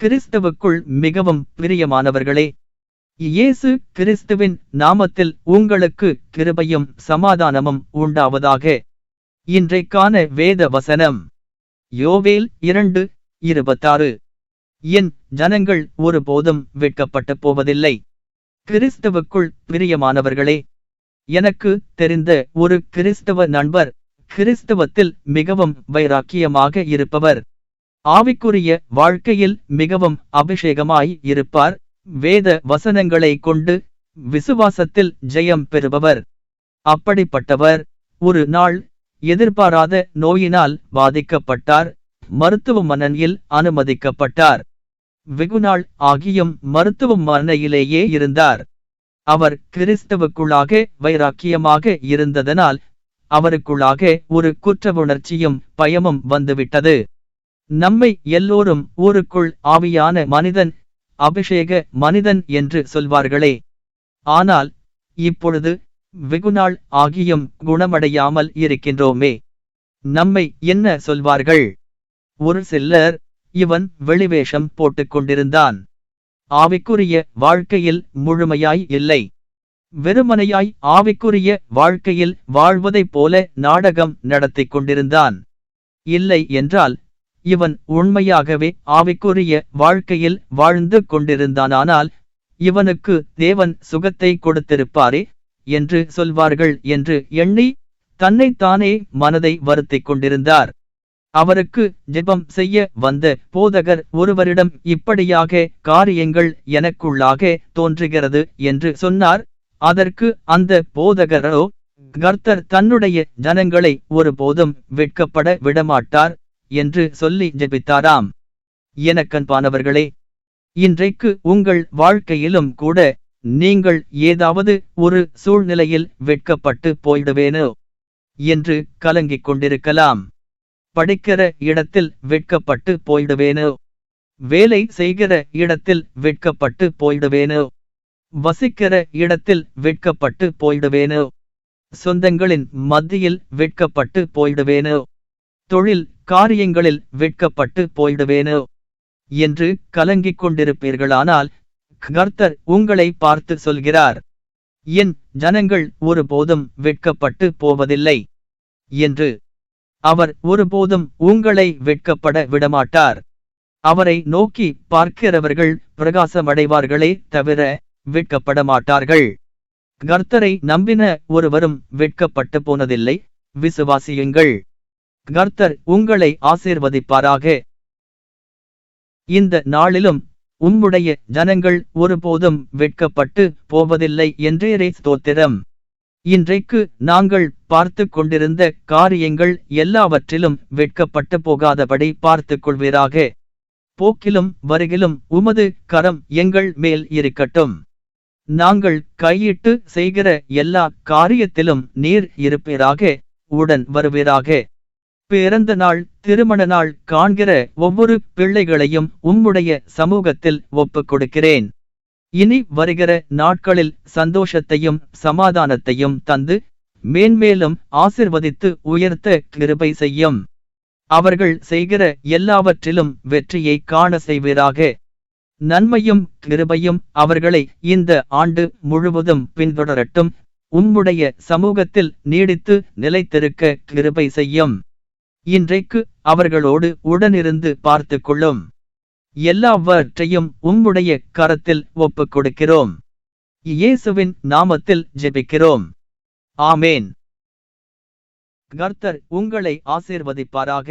கிறிஸ்துவுக்குள் மிகவும் பிரியமானவர்களே, இயேசு கிறிஸ்துவின் நாமத்தில் உங்களுக்கு கிருபையும் சமாதானமும் உண்டாவதாக. இன்றைக்கான வேத வசனம் யோவேல் 2:26. என் ஜனங்கள் ஒருபோதும் வெட்கப்பட்டு போவதில்லை. கிறிஸ்துவுக்குள் பிரியமானவர்களே, எனக்கு தெரிந்த ஒரு கிறிஸ்தவ நண்பர் கிறிஸ்தவத்தில் மிகவும் வைராக்கியமாக இருப்பவர். ஆவிக்குரிய வாழ்க்கையில் மிகவும் அபிஷேகமாய் இருப்பார். வேத வசனங்களை கொண்டு விசுவாசத்தில் ஜெயம் பெறுபவர். அப்படிப்பட்டவர் ஒரு நாள் எதிர்பாராத நோயினால் பாதிக்கப்பட்டார். மருத்துவமனையில் அனுமதிக்கப்பட்டார். வெகுநாள் ஆகியும் மருத்துவமனையிலேயே இருந்தார். அவர் கிறிஸ்தவுக்குள்ளாக வைராக்கியமாக இருந்ததனால் அவருக்குள்ளாக ஒரு குற்றவுணர்ச்சியும் பயமும் வந்துவிட்டது. நம்மை எல்லோரும் ஊருக்குள் ஆவியான மனிதன், அபிஷேக மனிதன் என்று சொல்வார்களே. ஆனால் இப்பொழுது வெகுநாள் ஆகியும் குணமடையாமல் இருக்கின்றோமே. நம்மை என்ன சொல்வார்கள்? ஒரு சிலர், இவன் வெளிவேஷம் போட்டுக்கொண்டிருந்தான், ஆவிக்குரிய வாழ்க்கையில் முழுமையாய் இல்லை, வெறுமனையாய் ஆவிக்குரிய வாழ்க்கையில் வாழ்வதைப் போல நாடகம் நடத்தி கொண்டிருந்தான். இல்லை என்றால் இவன் உண்மையாகவே ஆவிக்குரிய வாழ்க்கையில் வாழ்ந்து கொண்டிருந்தானால் இவனுக்கு தேவன் சுகத்தை கொடுத்திருப்பாரே என்று சொல்வார்கள் என்று எண்ணி தன்னைத்தானே மனதை வருத்திக் கொண்டிருந்தார். அவருக்கு ஜெபம் செய்ய வந்த போதகர் ஒருவரிடம் இப்படியாக காரியங்கள் எனக்குள்ளாக தோன்றுகிறது என்று சொன்னார். அதற்கு அந்த போதகரோ, கர்த்தர் தன்னுடைய ஜனங்களை ஒருபோதும் வெட்கப்பட விடமாட்டார் என்று சொல்லி ஜெபித்தாராம். எனக்கன்பானவர்களே, இன்றைக்கு உங்கள் வாழ்க்கையிலும் கூட நீங்கள் ஏதாவது ஒரு சூழ்நிலையில் வெட்கப்பட்டு போய்டுவேனோ என்று கலங்கிக் கொண்டிருக்கலாம். படிக்கிற இடத்தில் வெட்கப்பட்டு போய்டுவேனோ, வேலை செய்கிற இடத்தில் வெட்கப்பட்டு போய்டுவேனோ, வசிக்கிற இடத்தில் வெட்கப்பட்டு போய்டுவேனோ, சொந்தங்களின் மத்தியில் வெட்கப்பட்டு போய்டுவேனோ, தொழில் காரியங்களில் வெட்கப்பட்டு போய்டுவேனோ என்று கலங்கிக் கொண்டிருப்பீர்களானால் கர்த்தர் உங்களை பார்த்து சொல்கிறார், என் ஜனங்கள் ஒருபோதும் வெட்கப்பட்டு போவதில்லை என்று. அவர் ஒருபோதும் உங்களை வெட்கப்பட விடமாட்டார். அவரை நோக்கி பார்க்கிறவர்கள் பிரகாசமடைவார்களே தவிர வெட்கப்பட மாட்டார்கள். கர்த்தரை நம்பின ஒருவரும் வெட்கப்பட்டு போனதில்லை. விசுவாசியுங்கள். கர்த்தர் உங்களை ஆசீர்வதிப்பாராக. இந்த நாளிலும் உம்முடைய ஜனங்கள் ஒருபோதும் வெட்கப்பட்டு போவதில்லை என்றே ஸ்தோத்திரம். இன்றைக்கு நாங்கள் பார்த்து கொண்டிருந்த காரியங்கள் எல்லாவற்றிலும் வெட்கப்பட்டு போகாதபடி பார்த்து கொள்வீராக. போக்கிலும் வருகிலும் உமது கரம் எங்கள் மேல் இருக்கட்டும். நாங்கள் கையிட்டு செய்கிற எல்லா காரியத்திலும் நீர் இருப்பீராக, உடன் வருவீராக. பிறந்த நாள், திருமண நாள் காண்கிற ஒவ்வொரு பிள்ளைகளையும் உம்முடைய சமூகத்தில் ஒப்புக் கொடுக்கிறேன். இனி வருகிற நாட்களில் சந்தோஷத்தையும் சமாதானத்தையும் தந்து மேன்மேலும் ஆசிர்வதித்து உயர்த்த கிருபை செய்யும். அவர்கள் செய்கிற எல்லாவற்றிலும் வெற்றியை காண செய்வீராக. நன்மையும் கிருபையும் அவர்களை இந்த ஆண்டு முழுவதும் பின்தொடரட்டும். உம்முடைய சமூகத்தில் நீடித்து நிலைத்திருக்க கிருபை செய்யும். இன்றைக்கு அவர்களோடு உடனிருந்து பார்த்து கொள்ளும். எல்லாவற்றையும் உம்முடைய கரத்தில் ஒப்புக் கொடுக்கிறோம். இயேசுவின் நாமத்தில் ஜெபிக்கிறோம். ஆமேன். கர்த்தர் உங்களை ஆசீர்வதிப்பாராக.